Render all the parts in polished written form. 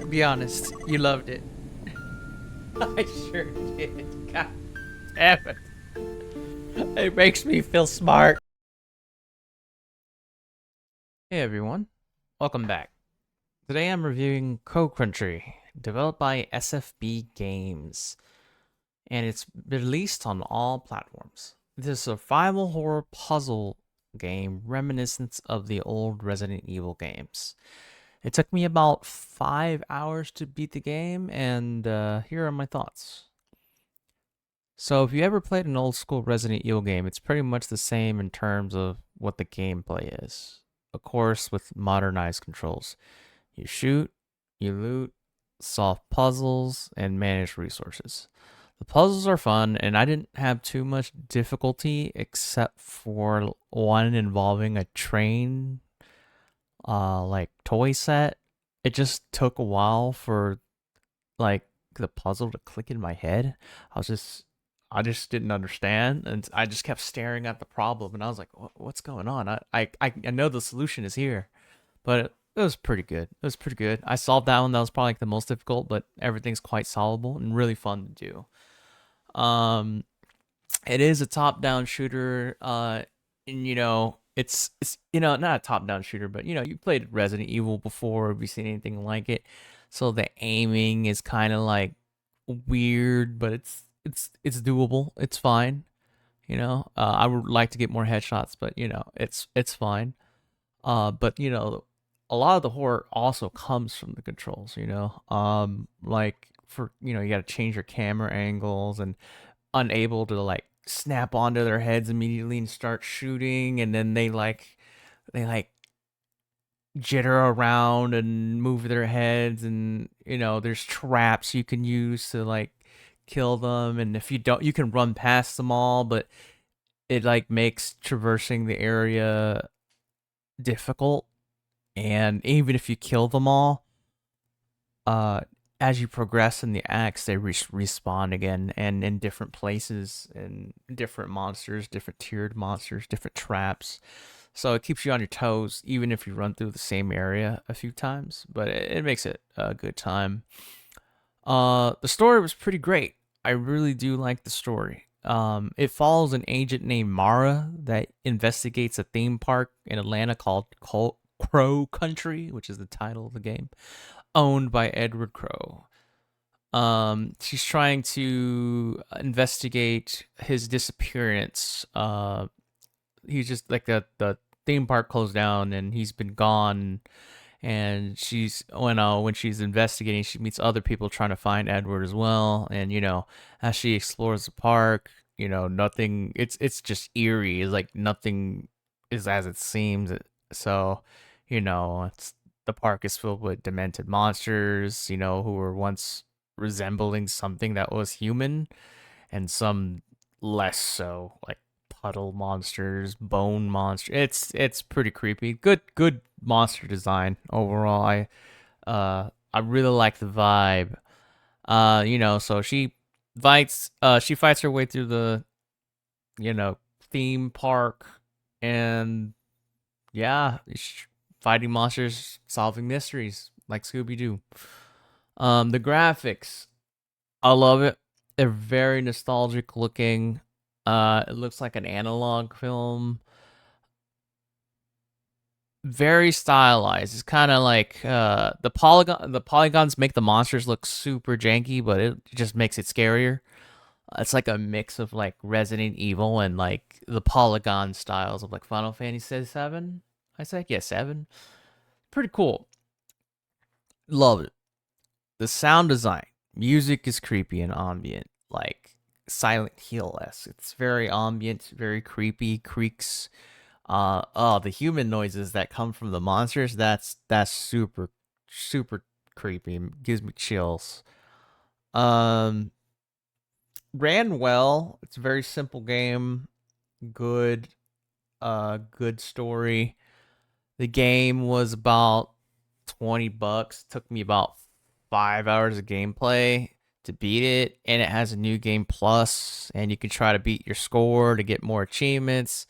Be honest, you loved it. I sure did. God damn it. It makes me feel smart. Hey everyone, welcome back. Today I'm reviewing Crow Country, developed by SFB Games, and it's released on all platforms. It's a survival horror puzzle game reminiscent of the old Resident Evil games. It took me about 5 hours to beat the game, and here are my thoughts. So if you ever played an old school Resident Evil game, it's pretty much the same in terms of what the gameplay is. Of course, with modernized controls. You shoot, you loot, solve puzzles, and manage resources. The puzzles are fun, and I didn't have too much difficulty except for one involving a train, like toy set. It just took a while for like the puzzle to click in my head. I was just I just didn't understand, and I just kept staring at the problem, and I was like, "What's going on?" I know the solution is here, but it was pretty good. It was pretty good. I solved that one. That was probably like the most difficult, but everything's quite solvable and really fun to do. It is a top-down shooter. And it's not a top-down shooter, but you played Resident Evil before. Have you seen anything like it? So the aiming is kind of like weird, but it's doable. It's fine. I would like to get more headshots, but it's fine. But a lot of the horror also comes from the controls. Like for you got to change your camera angles and unable to like snap onto their heads immediately and start shooting, and then they like jitter around and move their heads, and there's traps you can use to like kill them, and if you don't, you can run past them all, but it like makes traversing the area difficult. And even if you kill them all, uh as you progress in the acts, they respawn again, and in different places, and different monsters, different tiered monsters, different traps. So it keeps you on your toes, even if you run through the same area a few times. But it makes it a good time. The story was pretty great. I really do like the story. It follows an agent named Mara that investigates a theme park in Atlanta called Crow Country, which is the title of the game, owned by Edward Crow. She's trying to investigate his disappearance. He's just like the theme park closed down and he's been gone. And when she's investigating, she meets other people trying to find Edward as well. And as she explores the park, nothing. It's just eerie. It's like nothing is as it seems. So, it's the park is filled with demented monsters. Who were once resembling something that was human, and some less so, like puddle monsters, bone monster. It's pretty creepy. Good monster design overall. I really like the vibe. So she fights her way through the theme park, and yeah, fighting monsters, solving mysteries like Scooby Doo. The graphics, I love it. They're very nostalgic looking. It looks like an analog film. Very stylized. It's kind of like the polygons make the monsters look super janky, but it just makes it scarier. It's like a mix of like Resident Evil and like the polygon styles of like Final Fantasy 7. I say, yeah, 7. Pretty cool. Love it. The sound design, music is creepy and ambient, like Silent Hill-esque. It's very ambient, very creepy, creaks. The human noises that come from the monsters, that's super, super creepy. Gives me chills. Um, Ran well. It's a very simple game. Good, good story. The game was about $20. Took me about 5 hours of gameplay to beat it, and it has a new game plus, and you can try to beat your score to get more achievements.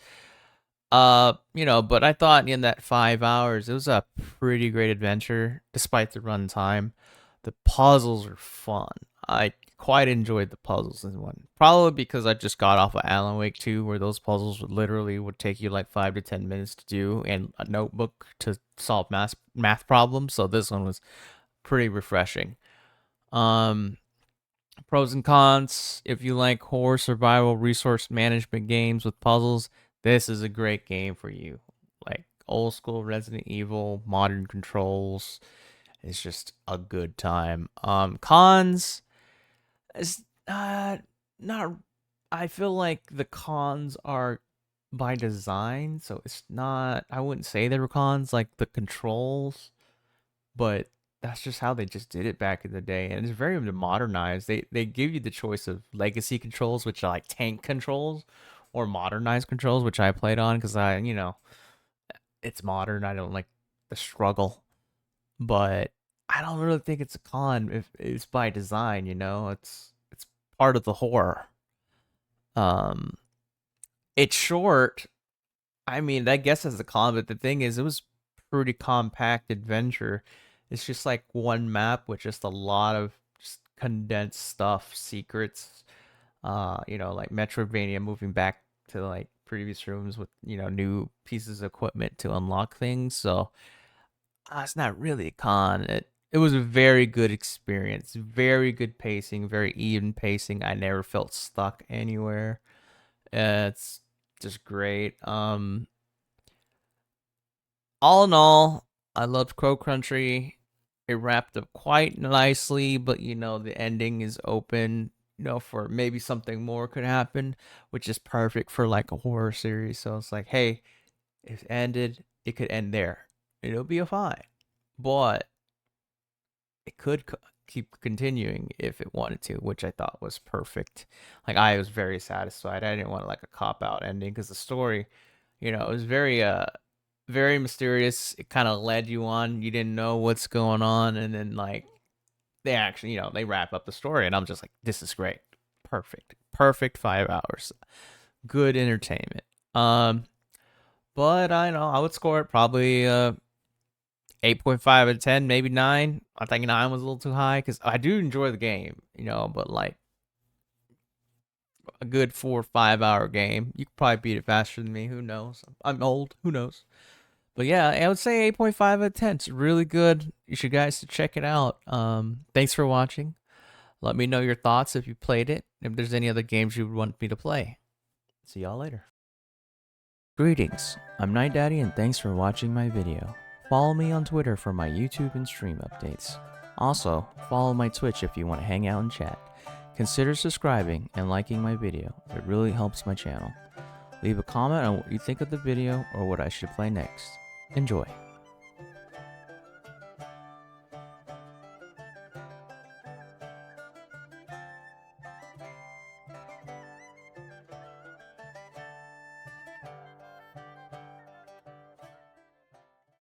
But I thought in that 5 hours, it was a pretty great adventure, despite the runtime. The puzzles are fun. I quite enjoyed the puzzles in one. Probably because I just got off of Alan Wake 2, where those puzzles would take you like 5 to 10 minutes to do, and a notebook to solve math problems. So this one was pretty refreshing. Pros and cons. If you like horror, survival, resource management games with puzzles, this is a great game for you. Like old school Resident Evil, modern controls. It's just a good time. Cons is not. I feel like the cons are by design, so it's not. I wouldn't say they were cons, like the controls, but that's just how they just did it back in the day, and it's very modernized. They give you the choice of legacy controls, which are like tank controls, or modernized controls, which I played on because it's modern. I don't like the struggle, but I don't really think it's a con if it's by design. It's part of the horror. Um, it's short. I mean, I guess as a con, but the thing is, it was pretty compact adventure. It's just like one map with just a lot of just condensed stuff, secrets. Like Metroidvania, moving back to like previous rooms with new pieces of equipment to unlock things. So it's not really a con. It was a very good experience, very good pacing, very even pacing. I never felt stuck anywhere. It's just great. All in all, I loved Crow Country. It wrapped up quite nicely, but the ending is open, for maybe something more could happen, which is perfect for like a horror series. So it's like, hey, if it ended, it could end there. It'll be a fine. But it could keep continuing if it wanted to, which I thought was perfect. Like I was very satisfied. I didn't want like a cop out ending because the story, it was very mysterious. It kind of led you on. You didn't know what's going on, and then like they actually, they wrap up the story, and I'm just like, this is great, perfect 5 hours, good entertainment. But I know I would score it probably 8.5 out of 10, maybe 9. I think 9 was a little too high because I do enjoy the game, but like a good 4 or 5 hour game, you could probably beat it faster than me. Who knows? I'm old. Who knows? But yeah, I would say 8.5 out of 10. It's really good. You should guys check it out. Thanks for watching. Let me know your thoughts if you played it. If there's any other games you would want me to play. See y'all later. Greetings, I'm Night Daddy and thanks for watching my video. Follow me on Twitter for my YouTube and stream updates. Also, follow my Twitch if you want to hang out and chat. Consider subscribing and liking my video. It really helps my channel. Leave a comment on what you think of the video or what I should play next. Enjoy.